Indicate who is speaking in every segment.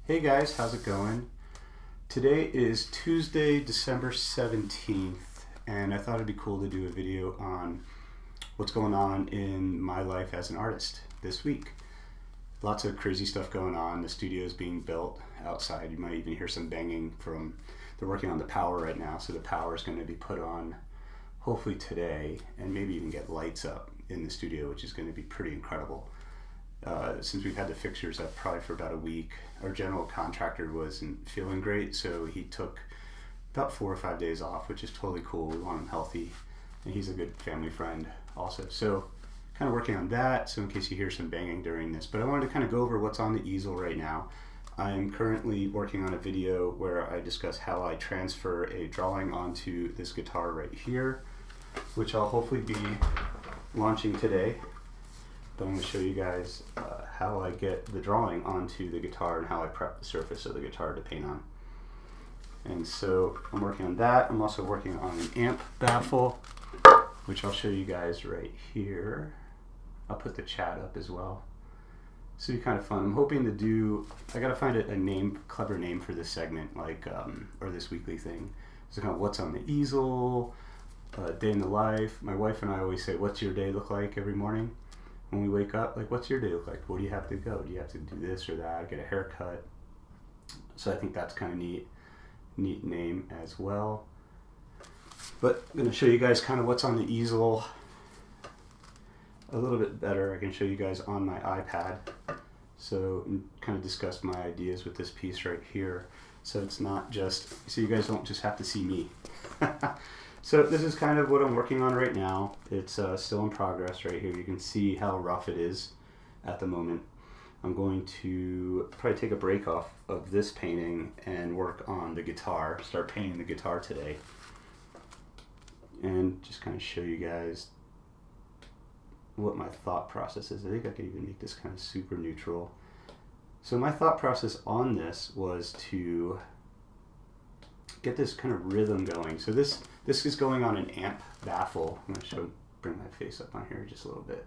Speaker 1: Hey guys, how's it going? Today is Tuesday, December 17th, and I thought it'd be cool to do a video on what's going on in my life as an artist this week. Lots of crazy stuff going on. The studio is being built outside. You might even hear some banging they're working on the power right now, so the power is going to be put on hopefully today, and maybe even get lights up in the studio, which is going to be pretty incredible. Since we've had the fixtures up probably for about a week, our general contractor wasn't feeling great, so he took about 4 or 5 days off, which is totally cool. We want him healthy, and he's a good family friend also. So kind of working on that, so in case you hear some banging during this. But I wanted to kind of go over what's on the easel right now. I'm currently working on a video where I discuss how I transfer a drawing onto this guitar right here, which I'll hopefully be launching today. But I'm going to show you guys how I get the drawing onto the guitar and how I prep the surface of the guitar to paint on. And so I'm working on that. I'm also working on an amp baffle, which I'll show you guys right here. I'll put the chat up as well. This will be kind of fun. I'm hoping to do, I got to find a name, clever name for this segment, like, or this weekly thing. So kind of what's on the easel, day in the life. My wife and I always say, what's your day look like every morning? When we wake up, like, what's your day look like? Where do you have to go? Do you have to do this or that? Get a haircut? So I think that's kind of neat name as well. But I'm going to show you guys kind of what's on the easel a little bit better. I can show you guys on my iPad. So kind of discuss my ideas with this piece right here. So it's not just, so you guys don't just have to see me. So this is kind of what I'm working on right now. It's still in progress right here. You can see how rough it is at the moment. I'm going to probably take a break off of this painting and work on the guitar, start painting the guitar today. And just kind of show you guys what my thought process is. I think I could even make this kind of super neutral. So my thought process on this was to get this kind of rhythm going. So this is going on an amp baffle. I'm going to bring my face up on here just a little bit.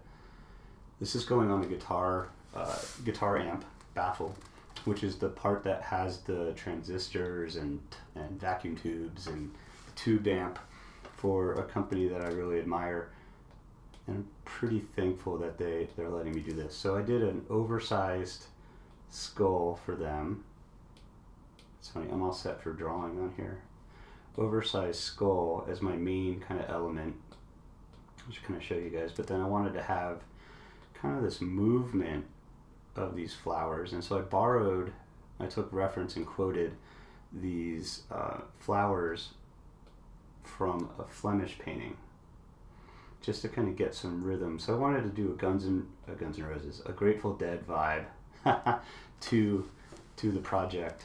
Speaker 1: This is going on a guitar amp baffle, which is the part that has the transistors and vacuum tubes and the tube amp for a company that I really admire. And I'm pretty thankful that they're letting me do this. So I did an oversized skull for them. It's funny, I'm all set for drawing on here. Oversized skull as my main kind of element, which kind of show you guys. But then I wanted to have kind of this movement of these flowers. And so I took reference and quoted these flowers from a Flemish painting, just to kind of get some rhythm. So I wanted to do a Guns N' Roses, a Grateful Dead vibe to the project,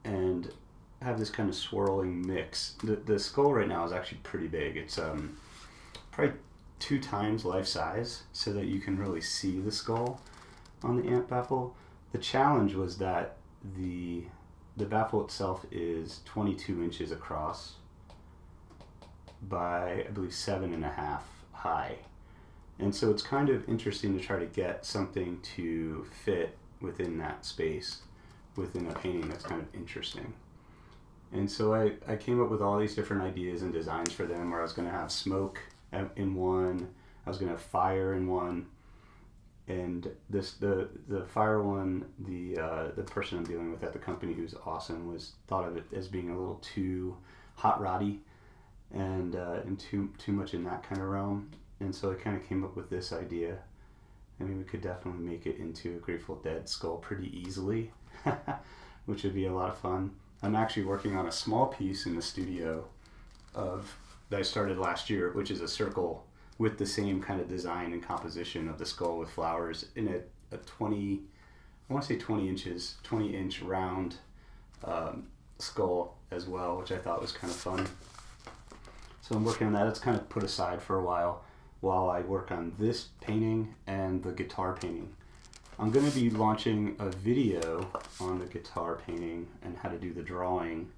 Speaker 1: and have this kind of swirling mix. The skull right now is actually pretty big. It's probably 2 times life size, so that you can really see the skull on the amp baffle. The challenge was that the baffle itself is 22 inches across by, I believe, 7.5 high. And so it's kind of interesting to try to get something to fit within that space, within a painting that's kind of interesting. And so I came up with all these different ideas and designs for them, where I was going to have smoke in one, I was going to have fire in one, and the fire one, the person I'm dealing with at the company, who's awesome, thought of it as being a little too hot roddy and too much in that kind of realm. And so I kind of came up with this idea. I mean, we could definitely make it into a Grateful Dead skull pretty easily, which would be a lot of fun. I'm actually working on a small piece in the studio that I started last year, which is a circle with the same kind of design and composition of the skull with flowers in a 20 inch round skull as well, which I thought was kind of fun. So I'm working on that. It's kind of put aside for a while I work on this painting and the guitar painting. I'm going to be launching a video on the guitar painting and how to do the drawing,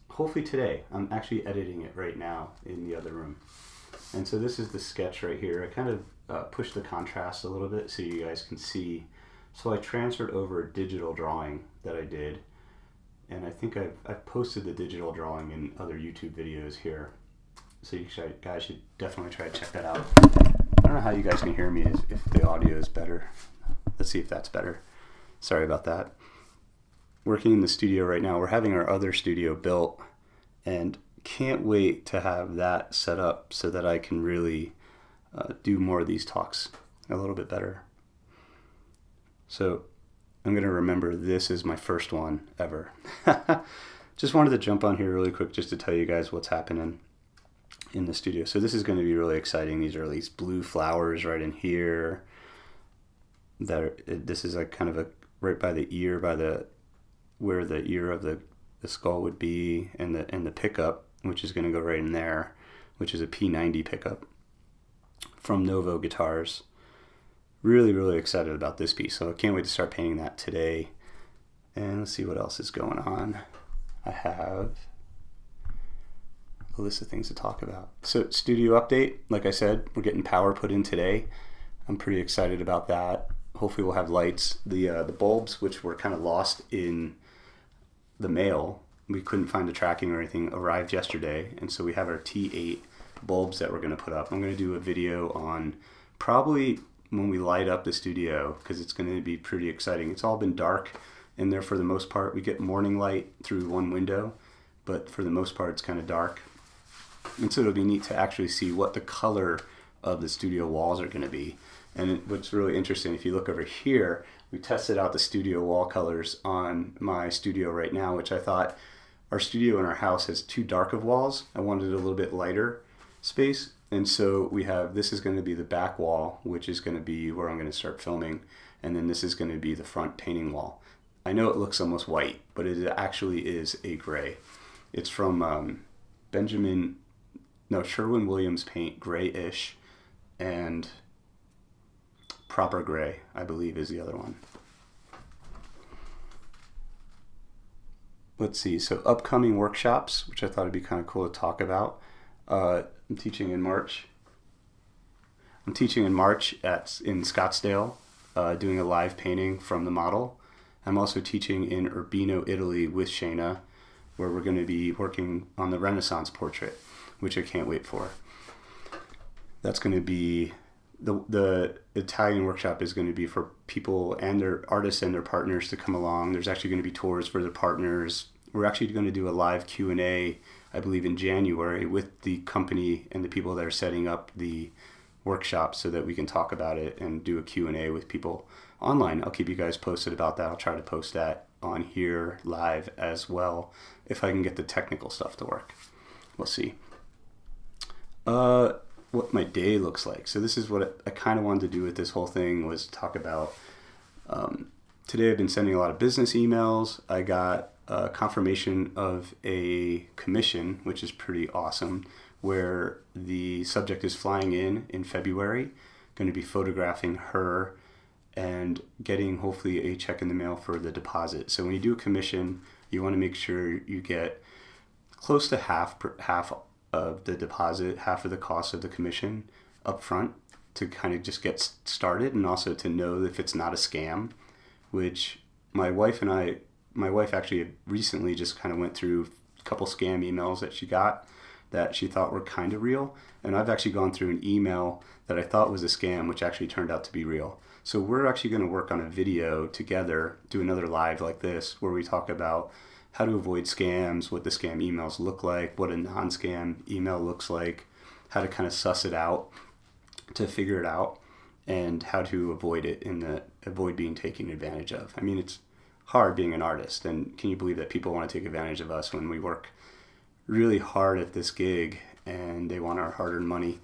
Speaker 1: hopefully today. I'm actually editing it right now in the other room. And so this is the sketch right here. I kind of pushed the contrast a little bit so you guys can see So I transferred over a digital drawing that I did, and I think I've posted the digital drawing in other YouTube videos here. So you guys should definitely try to check that out. I don't know how you guys can hear me if the audio is better. Let's see if that's better. Sorry about that. Working in the studio right now. We're having our other studio built, and can't wait to have that set up so that I can really do more of these talks a little bit better. So I'm going to remember this is my first one ever. Just wanted to jump on here really quick just to tell you guys what's happening in the studio. So this is going to be really exciting. These are these blue flowers right in here. This is like kind of right by the ear, where the ear of the skull would be, and the pickup, which is going to go right in there, which is a P90 pickup from Novo Guitars. Really, really excited about this piece. So I can't wait to start painting that today. And let's see what else is going on. I have a list of things to talk about. So studio update, like I said, we're getting power put in today. I'm pretty excited about that. Hopefully we'll have lights. The bulbs, which were kind of lost in the mail, we couldn't find the tracking or anything, arrived yesterday. And so we have our T8 bulbs that we're going to put up. I'm going to do a video on probably when we light up the studio, because it's going to be pretty exciting. It's all been dark in there for the most part. We get morning light through one window, but for the most part it's kind of dark. And so it'll be neat to actually see what the color of the studio walls are going to be. And what's really interesting, if you look over here, we tested out the studio wall colors on my studio right now, which I thought our studio in our house has too dark of walls. I wanted a little bit lighter space. And so this is going to be the back wall, which is going to be where I'm going to start filming. And then this is going to be the front painting wall. I know it looks almost white, but it actually is a gray. It's from Sherwin-Williams paint, grayish, and Proper Gray, I believe, is the other one. Let's see, so upcoming workshops, which I thought would be kind of cool to talk about. I'm teaching in March. In Scottsdale, doing a live painting from the model. I'm also teaching in Urbino, Italy with Shana, where we're going to be working on the Renaissance portrait, which I can't wait for. That's going to be, the Italian workshop is going to be for people and their artists and their partners to come along. There's actually going to be tours for the partners. We're actually going to do a live Q&A, I believe in January, with the company and the people that are setting up the workshop so that we can talk about it and do a Q&A with people online. I'll keep you guys posted about that. I'll try to post that on here live as well if I can get the technical stuff to work. We'll see. What my day looks like. So this is what I kind of wanted to do with this whole thing, was talk about today I've been sending a lot of business emails. I got confirmation of a commission, which is pretty awesome, where the subject is flying in February, going to be photographing her and getting hopefully a check in the mail for the deposit. So when you do a commission, you want to make sure you get close to half of the deposit, half of the cost of the commission up front, to kind of just get started, and also to know if it's not a scam, which my wife actually recently just kind of went through a couple scam emails that she got that she thought were kind of real. And I've actually gone through an email that I thought was a scam, which actually turned out to be real. So we're actually going to work on a video together, do another live like this, where we talk about how to avoid scams, what the scam emails look like, what a non-scam email looks like, how to kind of suss it out, to figure it out, and how to avoid it, avoid being taken advantage of. I mean, it's hard being an artist, and can you believe that people want to take advantage of us when we work really hard at this gig and they want our hard-earned money?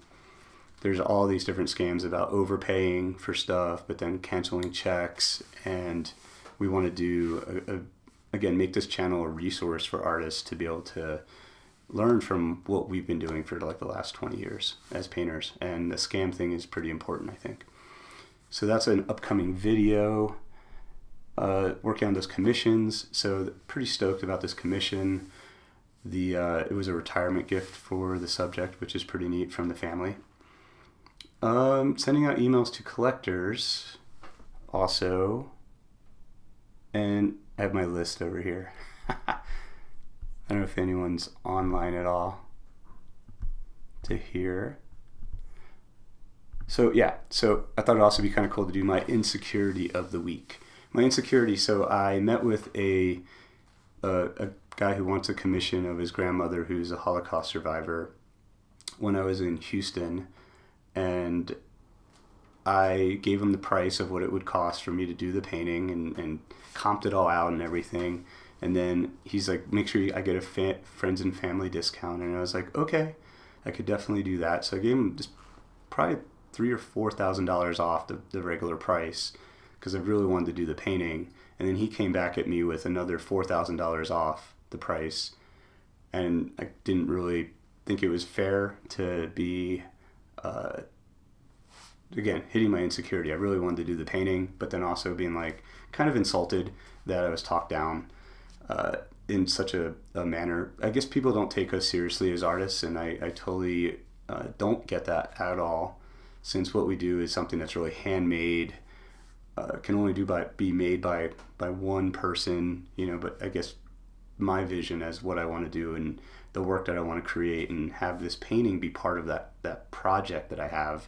Speaker 1: There's all these different scams about overpaying for stuff, but then canceling checks, and we want to do again, make this channel a resource for artists to be able to learn from what we've been doing for like the last 20 years as painters. And the scam thing is pretty important, I think. So that's an upcoming video. Working on those commissions. So pretty stoked about this commission. It was a retirement gift for the subject, which is pretty neat, from the family. Sending out emails to collectors. Also, And I have my list over here. I don't know if anyone's online at all to hear. So yeah, so I thought it'd also be kind of cool to do my insecurity of the week. My insecurity, so I met with a guy who wants a commission of his grandmother who's a Holocaust survivor when I was in Houston, and I gave him the price of what it would cost for me to do the painting and comped it all out and everything. And then he's like, make sure I get a friends and family discount. And I was like, okay, I could definitely do that. So I gave him just probably $3,000 or $4,000 off the regular price because I really wanted to do the painting. And then he came back at me with another $4,000 off the price. And I didn't really think it was fair to be, again, hitting my insecurity. I really wanted to do the painting, but then also being like kind of insulted that I was talked down in such a manner. I guess people don't take us seriously as artists, and I totally don't get that at all, since what we do is something that's really handmade, can only be made by one person, but I guess my vision as what I want to do and the work that I want to create and have this painting be part of that project that I have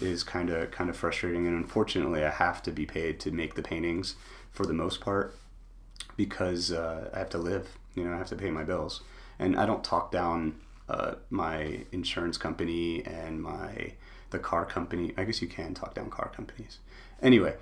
Speaker 1: is kind of frustrating. And unfortunately I have to be paid to make the paintings for the most part because I have to live, I have to pay my bills. And I don't talk down my insurance company and the car company. I guess you can talk down car companies. Anyway,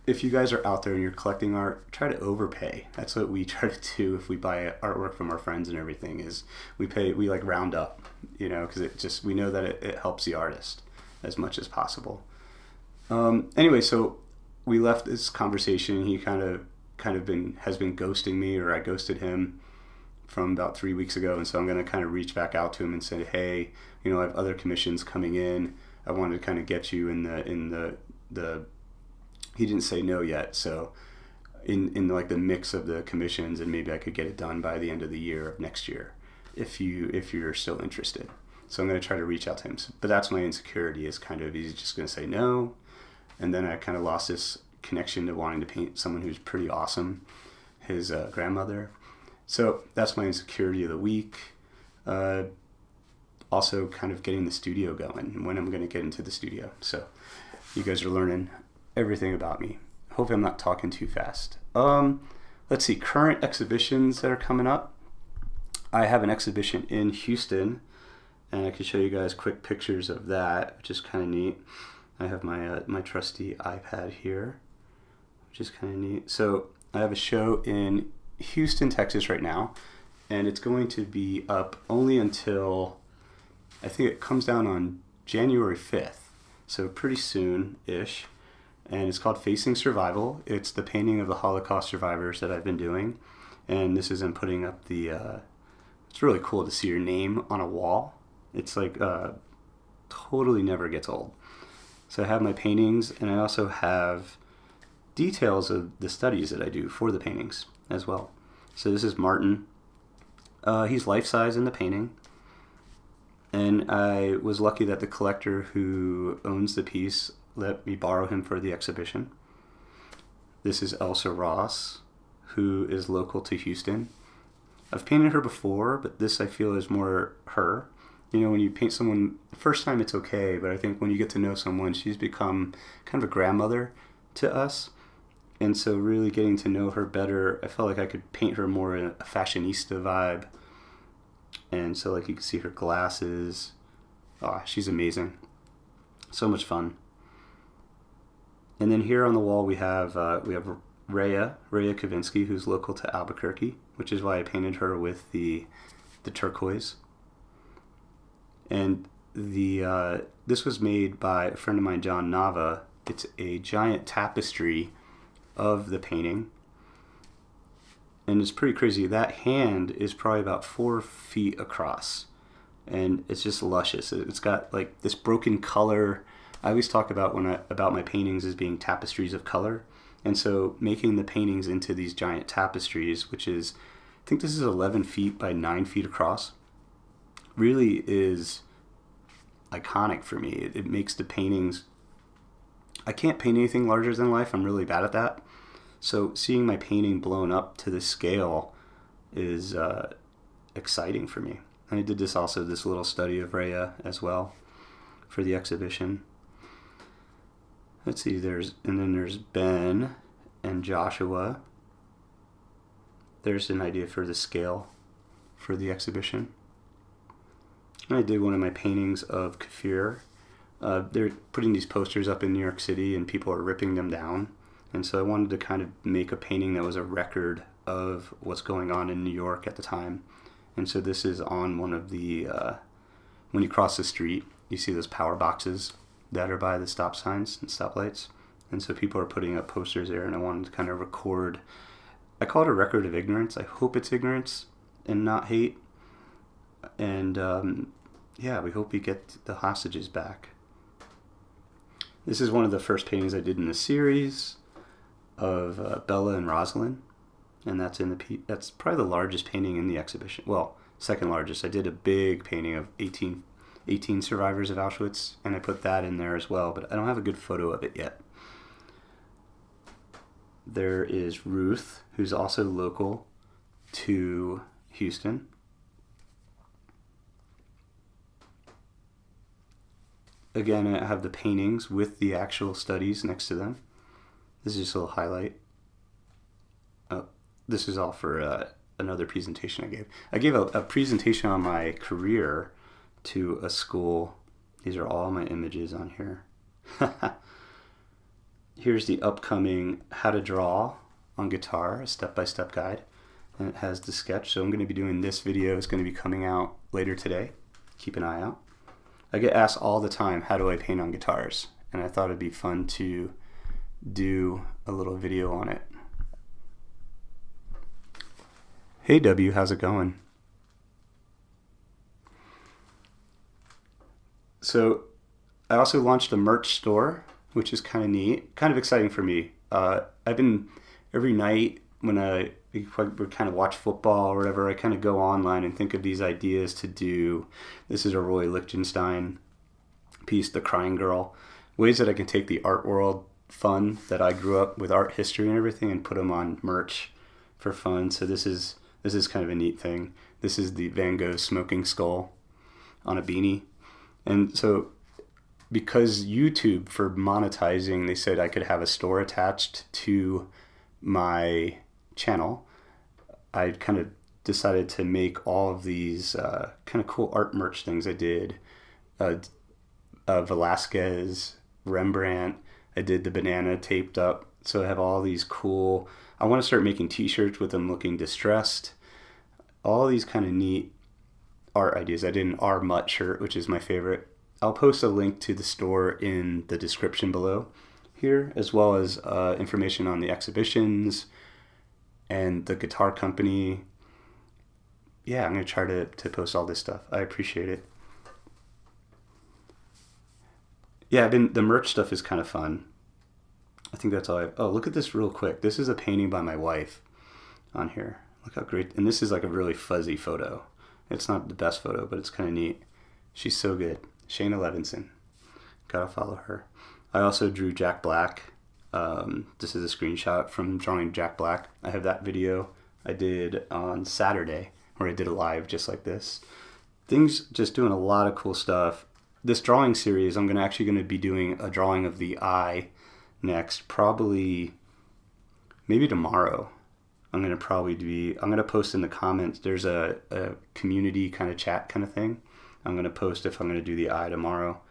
Speaker 1: if you guys are out there and you're collecting art, try to overpay. That's what we try to do if we buy artwork from our friends and everything, is we like round up, because we know that it helps the artist as much as possible. Anyway, so we left this conversation. He kind of has been ghosting me, or I ghosted him from about 3 weeks ago. And so I'm going to kind of reach back out to him and say, hey, I have other commissions coming in. I wanted to kind of get you in the he didn't say no yet, so in like the mix of the commissions, and maybe I could get it done by the end of the year of next year if you're still interested. So I'm going to try to reach out to him. But that's my insecurity, is kind of he's just going to say no, and then I kind of lost this connection to wanting to paint someone who's pretty awesome, his grandmother. So that's my insecurity of the week. Also kind of getting the studio going and when I'm going to get into the studio. So you guys are learning everything about me. Hopefully I'm not talking too fast. Let's see, current exhibitions that are coming up. I have an exhibition in Houston, and I can show you guys quick pictures of that, which is kind of neat. I have my trusty iPad here, which is kind of neat. So I have a show in Houston, Texas right now, and it's going to be up only until, I think it comes down on January 5th, so pretty soon-ish. And it's called Facing Survival. It's the painting of the Holocaust survivors that I've been doing. And this is I'm putting up it's really cool to see your name on a wall. It's like totally never gets old. So I have my paintings, and I also have details of the studies that I do for the paintings as well. So this is Martin. He's life-size in the painting. And I was lucky that the collector who owns the piece let me borrow him for the exhibition. This is Elsa Ross, who is local to Houston. I've painted her before, but this I feel is more her. When you paint someone the first time, it's okay, but I think when you get to know someone, she's become kind of a grandmother to us. And so really getting to know her better, I felt like I could paint her more in a fashionista vibe. And so like you can see her glasses. Oh, she's amazing. So much fun. And then here on the wall we have Rhea Kavinsky, who's local to Albuquerque, which is why I painted her with the turquoise. And this was made by a friend of mine, John Nava. It's a giant tapestry of the painting. And it's pretty crazy. That hand is probably about 4 feet across. And it's just luscious. It's got like this broken color. I always talk about about my paintings as being tapestries of color. And so making the paintings into these giant tapestries, which is, I think this is 11 feet by 9 feet across, really is iconic for me. It makes the paintings, I can't paint anything larger than life. I'm really bad at that. So seeing my painting blown up to this scale is exciting for me. And I did this little study of Rhea as well for the exhibition. Let's see, there's Ben and Joshua. There's an idea for the scale for the exhibition. And I did one of my paintings of Kafir. They're putting these posters up in New York City and people are ripping them down. And so I wanted to kind of make a painting that was a record of what's going on in New York at the time. And so this is on one of the, when you cross the street, you see those power boxes that are by the stop signs and stoplights. And so people are putting up posters there, and I wanted to kind of record, I call it a record of ignorance. I hope it's ignorance and not hate. And yeah, we hope we get the hostages back. This is one of the first paintings I did in the series of Bella and Rosalind. And that's that's probably the largest painting in the exhibition. Well, second largest. I did a big painting of 18 survivors of Auschwitz, and I put that in there as well, but I don't have a good photo of it yet. There is Ruth, who's also local to Houston. Again, I have the paintings with the actual studies next to them. This is just a little highlight. Oh, this is all for another presentation I gave. I gave a presentation on my career to a school. These are all my images on here. Here's the upcoming How to Draw on Guitar, a step-by-step guide. And it has the sketch. So I'm going to be doing this video. It's going to be coming out later today. Keep an eye out. I get asked all the time, how do I paint on guitars? And I thought it'd be fun to do a little video on it. Hey W, how's it going? So I also launched a merch store, which is kind of neat, kind of exciting for me. I've been, every night when we kind of watch football or whatever, I kind of go online and think of these ideas to do. This is a Roy Lichtenstein piece, The Crying Girl. Ways that I can take the art world fun that I grew up with, art history and everything, and put them on merch for fun. So this is kind of a neat thing. This is the Van Gogh smoking skull on a beanie. And so because YouTube, for monetizing, they said I could have a store attached to my channel, I kind of decided to make all of these kind of cool art merch things. I did Velasquez, Rembrandt. I did the banana taped up. So I have all these cool, I want to start making t-shirts with them looking distressed. All these kind of neat art ideas. I did an R Mutt shirt, which is my favorite. I'll post a link to the store in the description below here, as well as information on the exhibitions and the guitar company. Yeah, I'm going to try to post all this stuff. I appreciate it. Yeah, the merch stuff is kind of fun. I think that's all oh, look at this real quick. This is a painting by my wife on here. Look how great. And this is like a really fuzzy photo. It's not the best photo, but it's kind of neat. She's so good. Shana Levinson. Gotta follow her. I also drew Jack Black. This is a screenshot from drawing Jack Black. I have that video I did on Saturday where I did a live just like this. Things, just doing a lot of cool stuff. This drawing series, I'm actually going to be doing a drawing of the eye next, probably maybe tomorrow. I'm going to post in the comments. There's a community kind of chat kind of thing. I'm going to post if I'm going to do the eye tomorrow.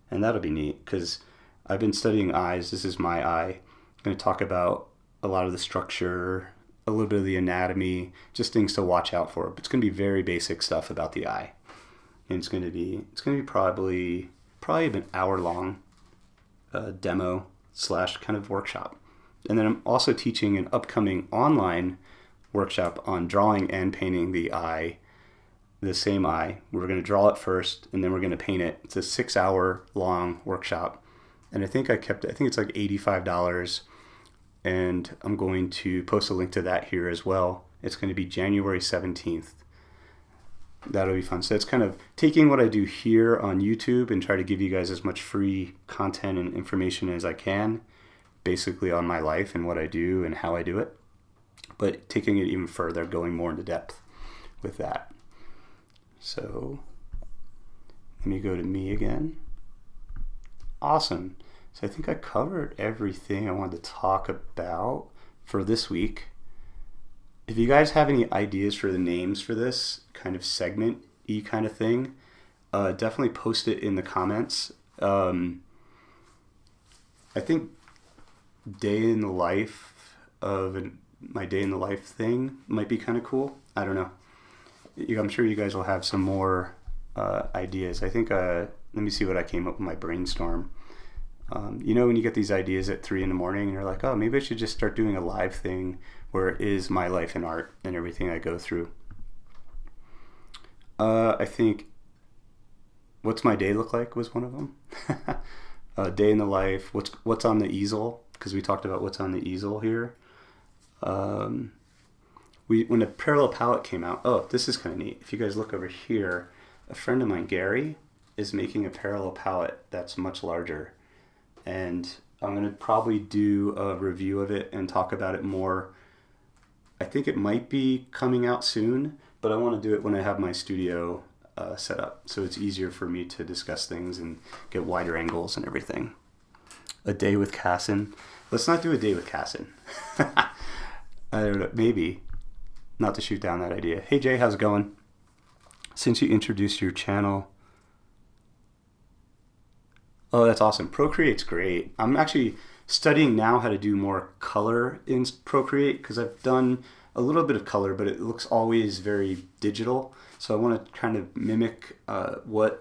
Speaker 1: And that'll be neat because I've been studying eyes. This is my eye. I'm going to talk about a lot of the structure, a little bit of the anatomy, just things to watch out for. But it's going to be very basic stuff about the eye. And it's going to be probably an hour-long demo / kind of workshop. And then I'm also teaching an upcoming online workshop on drawing and painting the eye, the same eye. We're going to draw it first, and then we're going to paint it. It's a 6-hour-long workshop. And I think it's like $85. And I'm going to post a link to that here as well. It's going to be January 17th. That'll be fun. So it's kind of taking what I do here on YouTube and try to give you guys as much free content and information as I can basically on my life and what I do and how I do it, but taking it even further, going more into depth with that. So let me go to me again. Awesome. So I think I covered everything I wanted to talk about for this week. If you guys have any ideas for the names for this kind of segment-y kind of thing, definitely post it in the comments. I think my day in the life thing might be kind of cool. I don't know. I'm sure you guys will have some more ideas. I think, let me see what I came up with my brainstorm. You know, when you get these ideas at 3 a.m. and you're like, oh, maybe I should just start doing a live thing where it is my life in art and everything I go through. I think what's my day look like was one of them. Day in the life. What's on the easel? Because we talked about what's on the easel here. When the parallel palette came out, oh, this is kind of neat. If you guys look over here, a friend of mine, Gary, is making a parallel palette that's much larger. And I'm going to probably do a review of it and talk about it more. I think it might be coming out soon, but I want to do it when I have my studio set up, so it's easier for me to discuss things and get wider angles and everything. A day with Casson. Let's not do a day with Casson. I don't know, maybe. Not to shoot down that idea. Hey Jay, how's it going? Since you introduced your channel. Oh, that's awesome. Procreate's great. I'm actually studying now how to do more color in Procreate because I've done a little bit of color, but it looks always very digital. So I want to kind of mimic I like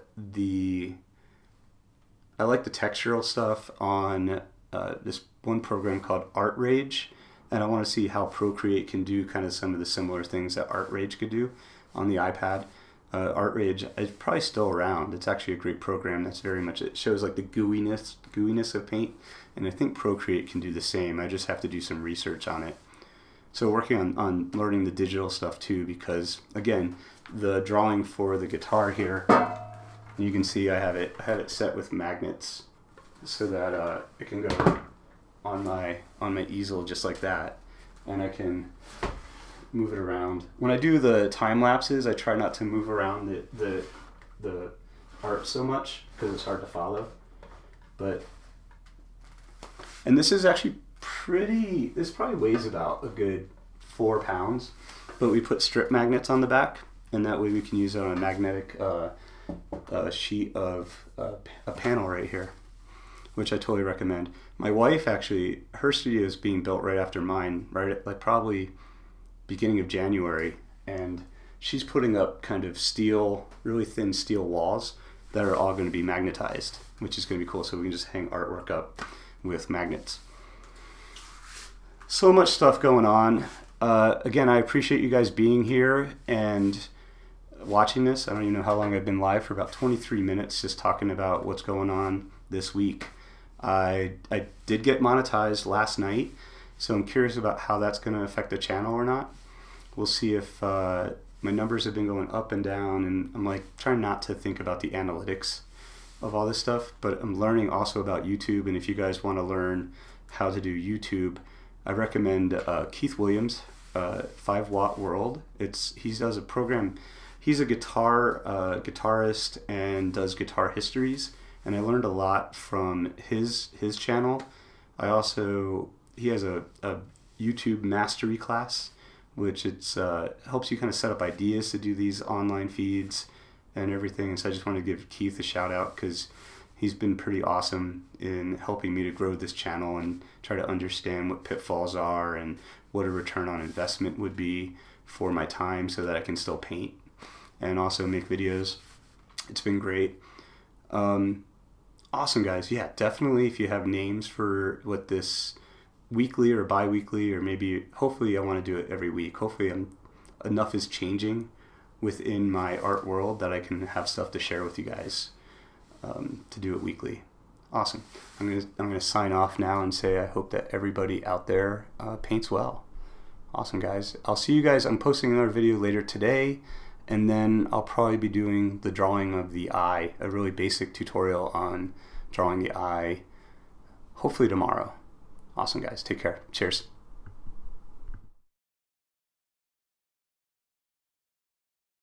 Speaker 1: the textural stuff on this one program called Art Rage, and I want to see how Procreate can do kind of some of the similar things that Art Rage could do on the iPad. Art Rage is probably still around. It's actually a great program that's very much, it shows like the gooiness of paint, and I think Procreate can do the same. I just have to do some research on it. So working on learning the digital stuff too, because again, the drawing for the guitar here, you can see I have it set with magnets so that it can go on my easel just like that, and I can move it around. When I do the time lapses, I try not to move around the art so much because it's hard to follow. And this is actually this probably weighs about a good 4 pounds, but we put strip magnets on the back, and that way we can use it on a magnetic sheet of a panel right here, which I totally recommend. My wife actually, her studio is being built right after mine, right at like probably beginning of January, and she's putting up kind of really thin steel walls that are all going to be magnetized, which is going to be cool, so we can just hang artwork up with magnets. So much stuff going on. Again, I appreciate you guys being here and watching this. I don't even know how long I've been live, for about 23 minutes just talking about what's going on this week. I did get monetized last night, so I'm curious about how that's going to affect the channel or not. We'll see if my numbers have been going up and down, and I'm like trying not to think about the analytics of all this stuff, but I'm learning also about YouTube, and if you guys want to learn how to do YouTube, I recommend Keith Williams, 5 Watt World. He does a program. He's a guitarist and does guitar histories, and I learned a lot from his channel. He has a YouTube mastery class, which helps you kind of set up ideas to do these online feeds and everything. And so I just want to give Keith a shout out because he's been pretty awesome in helping me to grow this channel and try to understand what pitfalls are and what a return on investment would be for my time so that I can still paint and also make videos. It's been great. Awesome, guys. Yeah, definitely if you have names for what this weekly or bi-weekly, or maybe hopefully I want to do it every week. Hopefully enough is changing within my art world that I can have stuff to share with you guys to do it weekly. Awesome. I'm gonna sign off now and say I hope that everybody out there paints well. Awesome, guys. I'll see you guys. I'm posting another video later today, and then I'll probably be doing the drawing of the eye, a really basic tutorial on drawing the eye, hopefully tomorrow. Awesome, guys. Take care. Cheers.